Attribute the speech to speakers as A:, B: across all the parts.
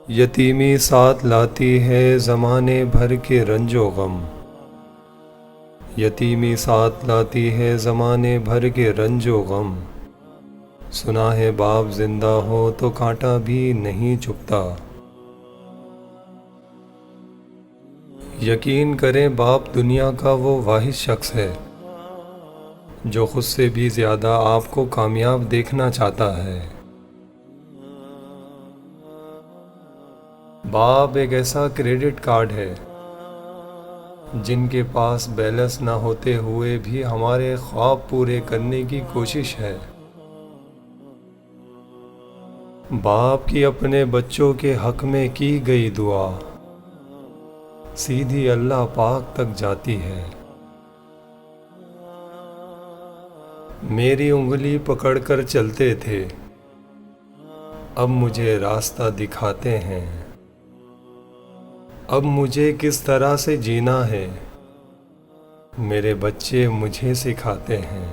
A: یتیمی ساتھ لاتی ہے زمانے بھر کے رنج و غم، یتیمی ساتھ لاتی ہے زمانے بھر کے رنج و غم، سنا ہے باپ زندہ ہو تو کانٹا بھی نہیں چبھتا۔ یقین کریں باپ دنیا کا وہ واحد شخص ہے جو خود سے بھی زیادہ آپ کو کامیاب دیکھنا چاہتا ہے۔ باپ ایک ایسا کریڈٹ کارڈ ہے جن کے پاس بیلنس نہ ہوتے ہوئے بھی ہمارے خواب پورے کرنے کی کوشش ہے۔ باپ کی اپنے بچوں کے حق میں کی گئی دعا سیدھی اللہ پاک تک جاتی ہے۔ میری انگلی پکڑ کر چلتے تھے، اب مجھے راستہ دکھاتے ہیں۔ اب مجھے کس طرح سے جینا ہے میرے بچے مجھے سکھاتے ہیں۔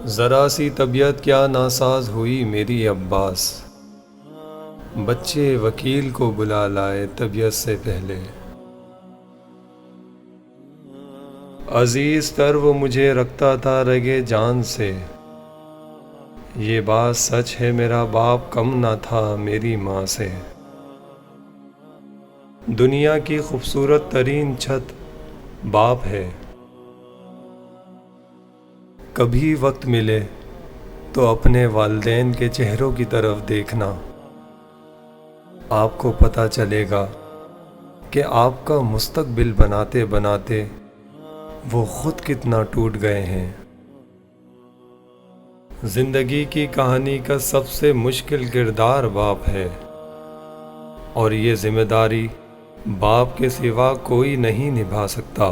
A: ذرا سی طبیعت کیا ناساز ہوئی میری عباس، بچے وکیل کو بلا لائے طبیعت سے پہلے۔ عزیز تر وہ مجھے رکھتا تھا رگے جان سے، یہ بات سچ ہے میرا باپ کم نہ تھا میری ماں سے۔ دنیا کی خوبصورت ترین چھت باپ ہے، کبھی وقت ملے تو اپنے والدین کے چہروں کی طرف دیکھنا، آپ کو پتہ چلے گا کہ آپ کا مستقبل بناتے بناتے وہ خود کتنا ٹوٹ گئے ہیں۔ زندگی کی کہانی کا سب سے مشکل کردار باپ ہے، اور یہ ذمہ داری باپ کے سوا کوئی نہیں نبھا سکتا۔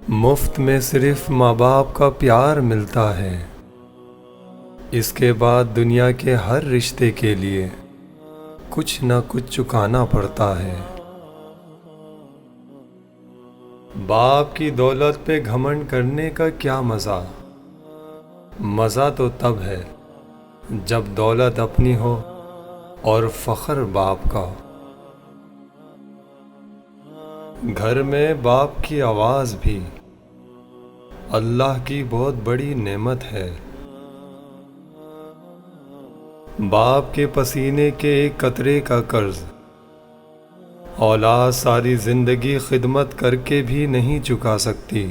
A: مفت میں صرف ماں باپ کا پیار ملتا ہے، اس کے بعد دنیا کے ہر رشتے کے لیے کچھ نہ کچھ چکانا پڑتا ہے۔ باپ کی دولت پہ گھمنڈ کرنے کا کیا مزہ؟ مزہ تو تب ہے جب دولت اپنی ہو اور فخر باپ کا۔ گھر میں باپ کی آواز بھی اللہ کی بہت بڑی نعمت ہے۔ باپ کے پسینے کے ایک قطرے کا قرض اولاد ساری زندگی خدمت کر کے بھی نہیں چکا سکتی۔